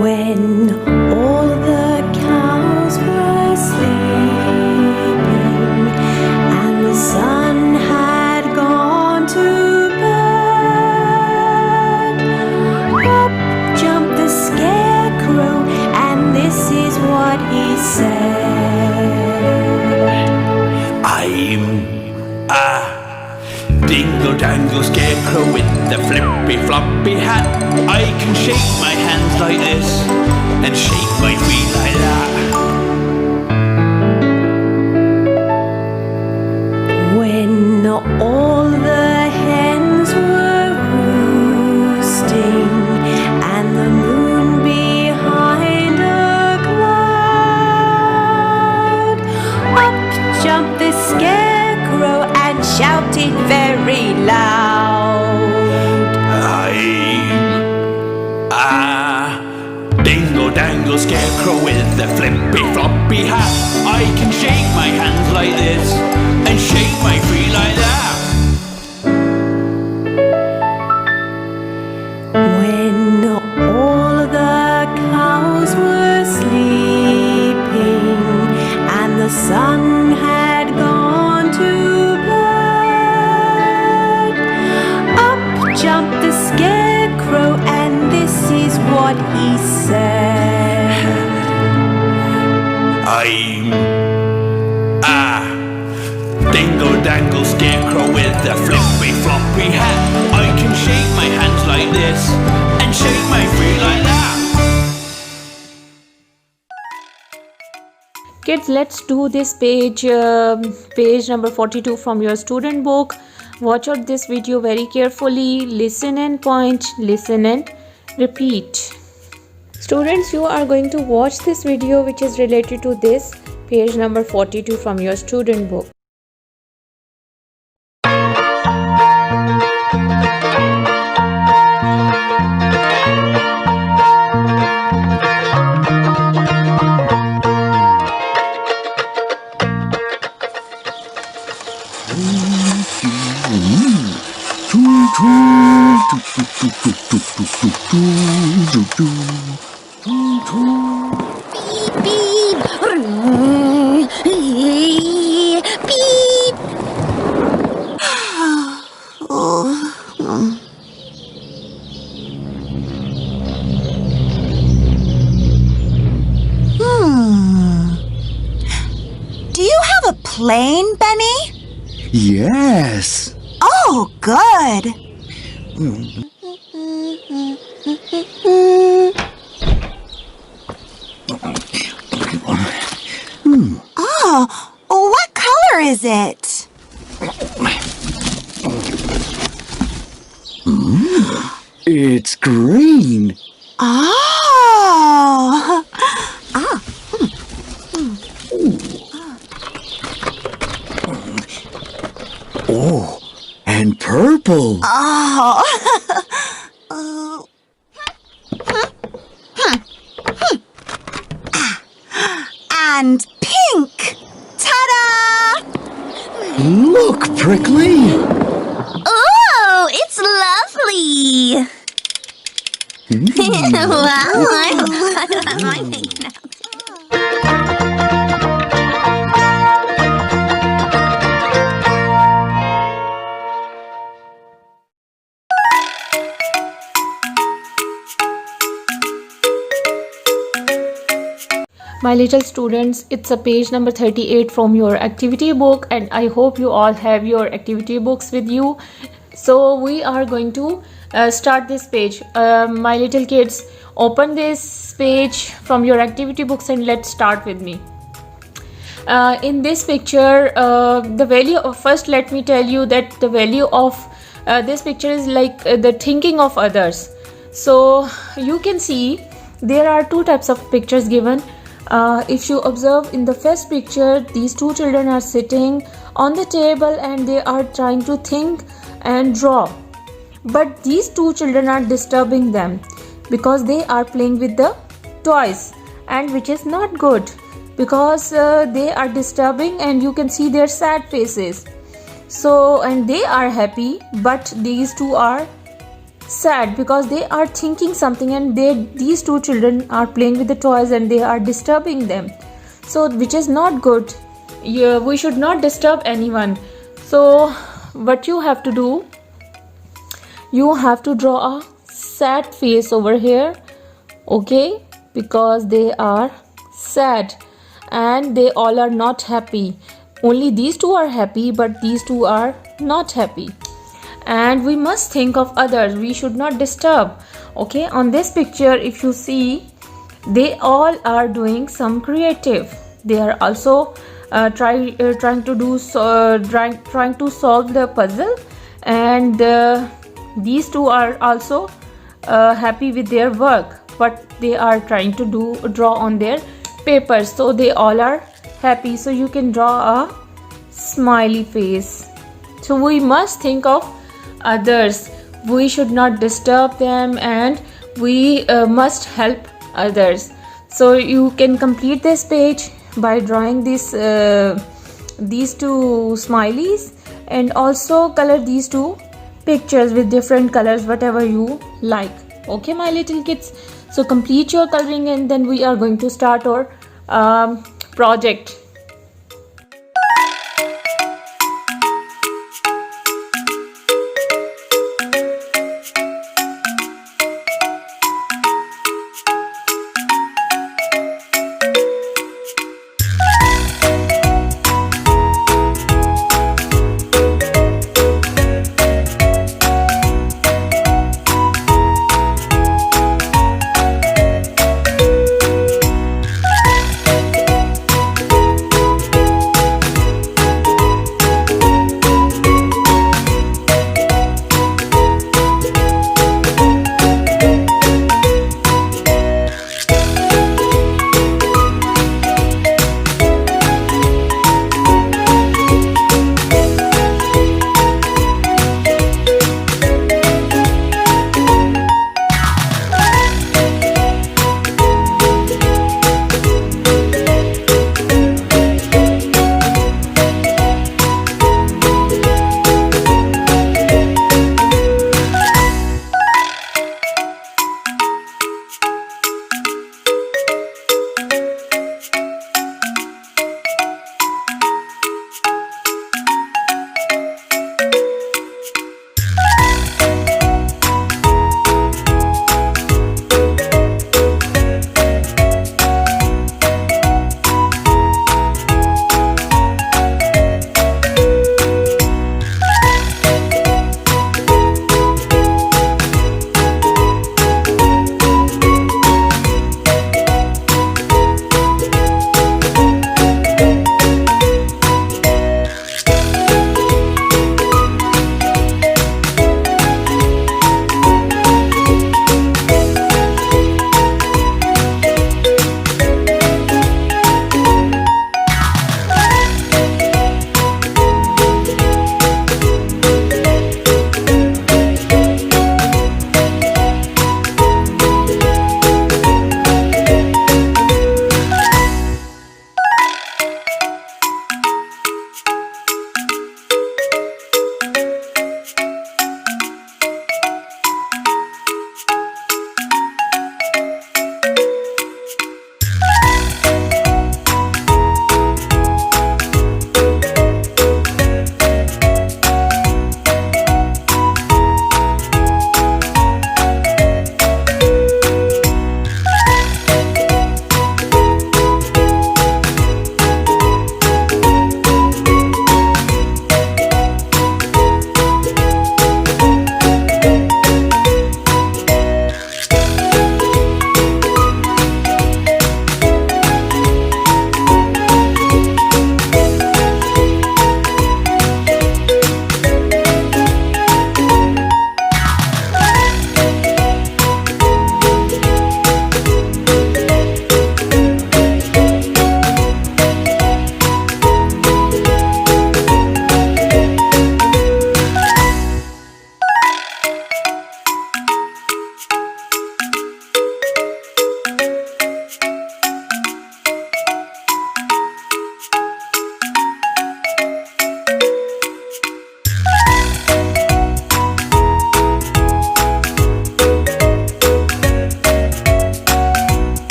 When all the cows were sleeping and the sun had gone to bed, up jumped the scarecrow, and this is what he said. I'm a dingle-dangle scarecrow with the flippy-floppy hat. I can shake my hands like this and shake my feet like that. When all the hens were roosting and the moon behind a cloud, up jumped the scarecrow and shouted very loud. I'm a dingle-dangle scarecrow with the flippy-floppy hat. I can shake my hands like this and shake my feet like that. When all the cows were sleeping and the sun had gone to bed, up jumped the scarecrow, and this is what he said. I'm a dingle-dangle scarecrow with a flippy-floppy hat. I can shake my hands like this and shake my feet like that. Kids, let's do this page number 42 from your student book. Watch out this video very carefully. Listen and point, listen and repeat. Students, you are going to watch this video which is related to this page number 42 from your student book. Do you have a plane, Benny? Yes. Oh, good. Oh, what color is it? It's green. Oh. Oh, and purple. Oh. And pink. Ta-da! Look, Prickly. Oh, it's lovely. Wow, I'm making out. My little students, it's a page number 38 from your activity book, and I hope you all have your activity books with you. So we are going to start this page. My little kids, open this page from your activity books and let's start with me. In this picture, the value of, first let me tell you that the value of this picture is like the thinking of others. So you can see there are two types of pictures given. If you observe in the first picture, these two children are sitting on the table and they are trying to think and draw. But these two children are disturbing them because they are playing with the toys, and which is not good because they are disturbing and you can see their sad faces. So, and they are happy, but these two are sad because they are thinking something, and these two children are playing with the toys and they are disturbing them, so which is not good. We should not disturb anyone. So what you have to do, you have to draw a sad face over here, okay, because they are sad and they all are not happy. Only these two are happy, but these two are not happy. And we must think of others, we should not disturb. Okay, on this picture if you see, they all are doing some creative. They are also trying to solve the puzzle, and these two are also happy with their work, but they are trying to draw on their papers, so they all are happy. So you can draw a smiley face. So we must think of others, we should not disturb them, and we must help others. So you can complete this page by drawing these two smileys, and also color these two pictures with different colors, whatever you like. Okay, my little kids, so complete your coloring and then we are going to start our project.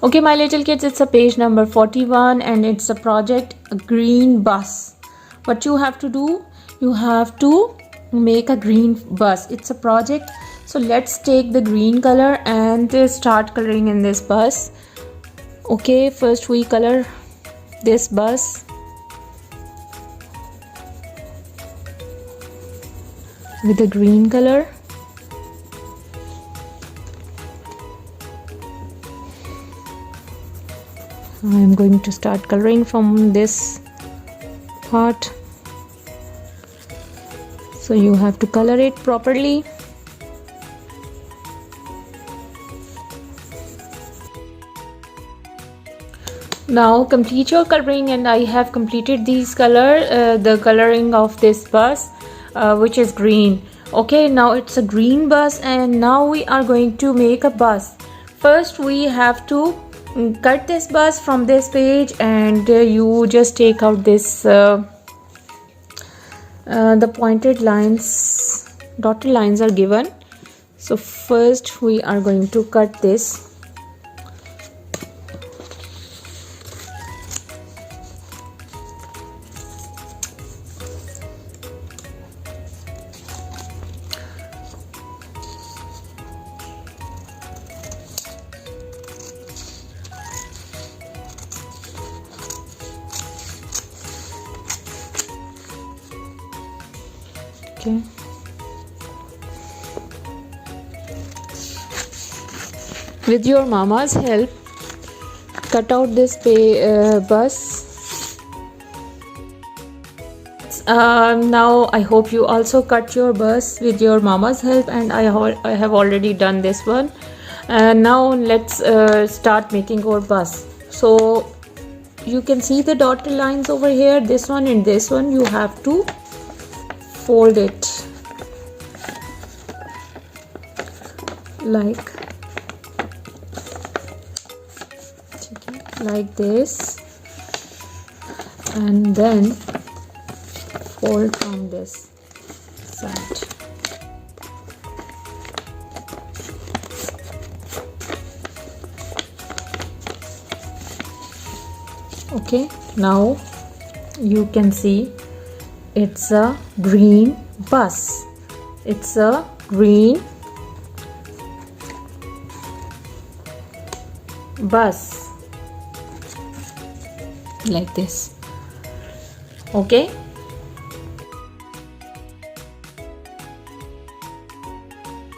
Okay, my little kids, it's a page number 41 and it's a project, a green bus. What you have to do, you have to make a green bus. It's a project. So let's take the green color and start coloring in this bus. Okay, first we color this bus with the green color. I am going to start coloring from this part. So you have to color it properly. Now complete your coloring, and I have completed these the coloring of this bus, which is green. Okay, now it's a green bus, and now we are going to make a bus. First we have to cut this bus from this page, and you just take out this the pointed lines, dotted lines are given. So first we are going to cut this. Okay. With your mama's help, cut out this bus. Now I hope you also cut your bus with your mama's help, and I have already done this one. And now let's start making our bus. So you can see the dotted lines over here, this one and this one. You have to fold it like this, and then fold from this side. Okay, now you can see it's a green bus. It's a green bus like this. Okay,